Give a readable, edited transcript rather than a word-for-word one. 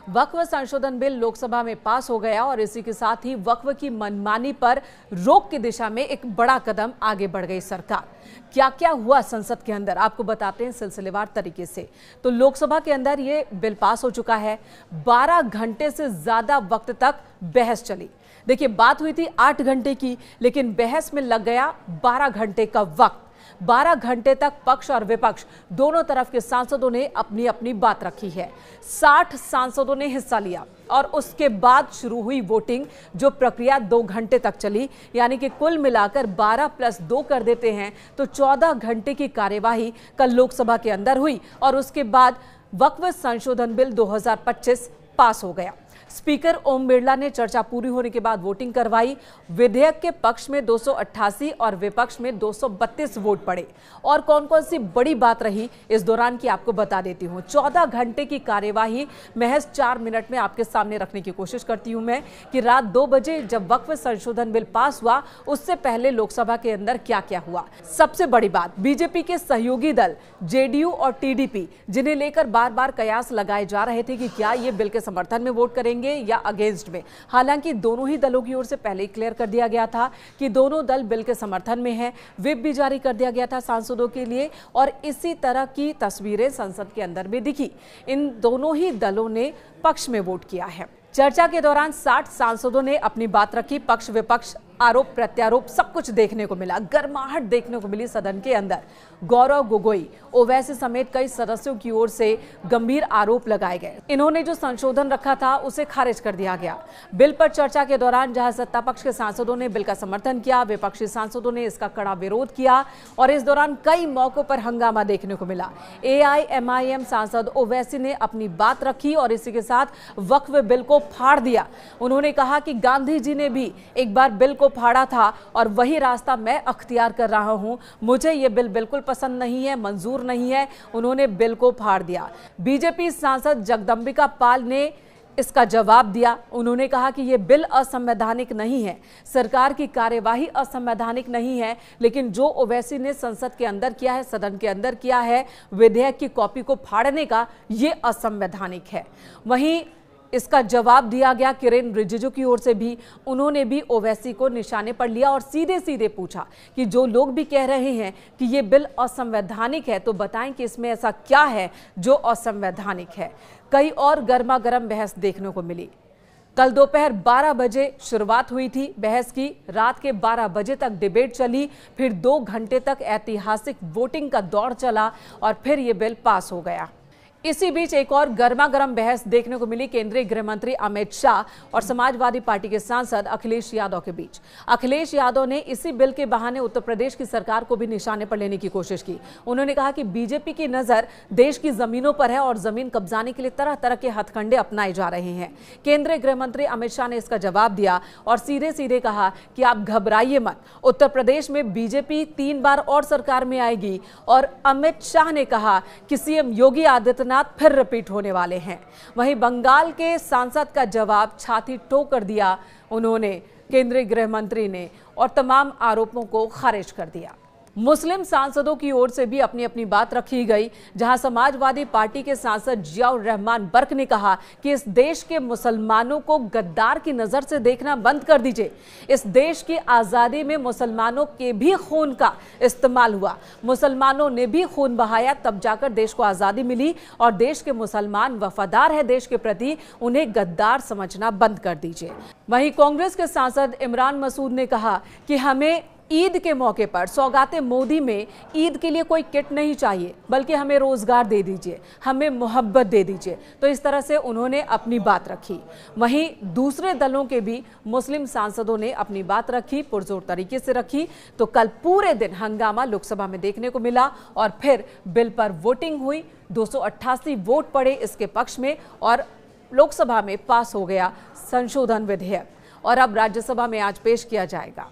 वक्फ संशोधन बिल लोकसभा में पास हो गया और इसी के साथ ही वक्फ की मनमानी पर रोक की दिशा में एक बड़ा कदम आगे बढ़ गई सरकार। क्या क्या हुआ संसद के अंदर आपको बताते हैं सिलसिलेवार तरीके से। तो लोकसभा के अंदर ये बिल पास हो चुका है। 12 घंटे से ज्यादा वक्त तक बहस चली। देखिए, बात हुई थी 8 घंटे की, लेकिन बहस में लग गया 12 घंटे का वक्त। 12 घंटे तक पक्ष और विपक्ष दोनों तरफ के सांसदों ने अपनी अपनी बात रखी है। 60 सांसदों ने हिस्सा लिया और उसके बाद शुरू हुई वोटिंग, जो प्रक्रिया 2 घंटे तक चली। यानी कि कुल मिलाकर 12 + 2 कर देते हैं तो 14 घंटे की कार्यवाही कल लोकसभा के अंदर हुई और उसके बाद वक्फ संशोधन बिल 2025 पास हो गया। स्पीकर ओम बिरला ने चर्चा पूरी होने के बाद वोटिंग करवाई। विधेयक के पक्ष में 288 और विपक्ष में 232 वोट पड़े। और कौन कौन सी बड़ी बात रही इस दौरान की आपको बता देती हूं। 14 घंटे की कार्यवाही महज 4 मिनट में आपके सामने रखने की कोशिश करती हूं मैं कि रात 2 बजे जब वक्फ संशोधन बिल पास हुआ, उससे पहले लोकसभा के अंदर क्या क्या हुआ। सबसे बड़ी बात, बीजेपी के सहयोगी दल जेडीयू और टीडीपी, जिन्हें लेकर बार बार कयास लगाए जा रहे थे कि क्या ये बिल के समर्थन में वोट करेंगे या अगेंस्ट में। हालांकि दोनों ही दलों की ओर से पहले ही क्लियर कर दिया गया था कि दोनों दल बिल के समर्थन में हैं। व्हिप भी जारी कर दिया गया था सांसदों के लिए और इसी तरह की तस्वीरें संसद के अंदर भी दिखी। इन दोनों ही दलों ने पक्ष में वोट किया है। चर्चा के दौरान 60 सांसदों ने अपनी बात रखी। पक्ष विपक्ष, आरोप प्रत्यारोप सब कुछ देखने को मिला। गर्माहट देखने को मिली सदन के अंदर। गौरव गोगोई, ओवैसी समेत कई सदस्यों की ओर से गंभीर आरोप लगाए गए। इन्होंने जो संशोधन रखा था उसे खारिज कर दिया गया। बिल पर चर्चा के दौरान जहां सत्ता पक्ष के सांसदों ने बिल का समर्थन किया, विपक्षी सांसदों ने इसका कड़ा विरोध किया और इस दौरान कई मौकों पर हंगामा देखने को मिला। AIMIM सांसद ओवैसी ने अपनी बात रखी और इसी के साथ वक्फ बिल को फाड़ दिया। उन्होंने कहा कि गांधी जी ने भी एक बार बिल को फाड़ा था और वही रास्ता मैं अख्तियार कर रहा हूं। मुझे यह बिल बिल्कुल पसंद नहीं है, मंजूर नहीं है। उन्होंने बिल को फाड़ दिया। बीजेपी सांसद जगदंबिका पाल ने इसका जवाब दिया। उन्होंने कहा कि यह बिल असंवैधानिक नहीं है, सरकार की कार्यवाही असंवैधानिक नहीं है, लेकिन जो ओवैसी ने संसद के अंदर किया है, सदन के अंदर किया है, विधेयक की कॉपी को फाड़ने का, यह असंवैधानिक है। वहीं इसका जवाब दिया गया किरेन रिजिजू की ओर से भी। उन्होंने भी ओवैसी को निशाने पर लिया और सीधे सीधे पूछा कि जो लोग भी कह रहे हैं कि ये बिल असंवैधानिक है, तो बताएं कि इसमें ऐसा क्या है जो असंवैधानिक है। कई और गर्मा गर्म बहस देखने को मिली। कल दोपहर 12 बजे शुरुआत हुई थी बहस की। रात के 12 बजे तक डिबेट चली, फिर 2 घंटे तक ऐतिहासिक वोटिंग का दौर चला और फिर ये बिल पास हो गया। इसी बीच एक और गर्मा गर्म बहस देखने को मिली केंद्रीय गृह मंत्री अमित शाह और समाजवादी पार्टी के सांसद अखिलेश यादव के बीच। अखिलेश यादव ने इसी बिल के बहाने उत्तर प्रदेश की सरकार को भी निशाने पर लेने की कोशिश की। उन्होंने कहा कि बीजेपी की नजर देश की जमीनों पर है और जमीन कब्जाने के लिए तरह तरह के हथकंडे अपनाए जा रहे हैं। केंद्रीय गृह मंत्री अमित शाह ने इसका जवाब दिया और सीधे सीधे कहा कि आप घबराइए मत, उत्तर प्रदेश में बीजेपी 3 बार और सरकार में आएगी। और अमित शाह ने कहा कि सीएम योगी आदित्यनाथ फिर रिपीट होने वाले हैं। वहीं बंगाल के सांसद का जवाब छाती ठोक कर दिया उन्होंने, केंद्रीय गृह मंत्री ने, और तमाम आरोपों को खारिज कर दिया। मुस्लिम सांसदों की ओर से भी अपनी अपनी बात रखी गई, जहां समाजवादी पार्टी के सांसद जियाउर रहमान बर्क ने कहा कि इस देश के मुसलमानों को गद्दार की नजर से देखना बंद कर दीजिए। इस देश की आजादी में मुसलमानों के भी खून का इस्तेमाल हुआ, मुसलमानों ने भी खून बहाया, तब जाकर देश को आजादी मिली और देश के मुसलमान वफादार है देश के प्रति, उन्हें गद्दार समझना बंद कर दीजिए। वहीं कांग्रेस के सांसद इमरान मसूद ने कहा कि हमें ईद के मौके पर सौगाते मोदी में ईद के लिए कोई किट नहीं चाहिए, बल्कि हमें रोजगार दे दीजिए, हमें मोहब्बत दे दीजिए। तो इस तरह से उन्होंने अपनी बात रखी। वहीं दूसरे दलों के भी मुस्लिम सांसदों ने अपनी बात रखी, पुरजोर तरीके से रखी। तो कल पूरे दिन हंगामा लोकसभा में देखने को मिला और फिर बिल पर वोटिंग हुई। 288 वोट पड़े इसके पक्ष में और लोकसभा में पास हो गया संशोधन विधेयक और अब राज्यसभा में आज पेश किया जाएगा।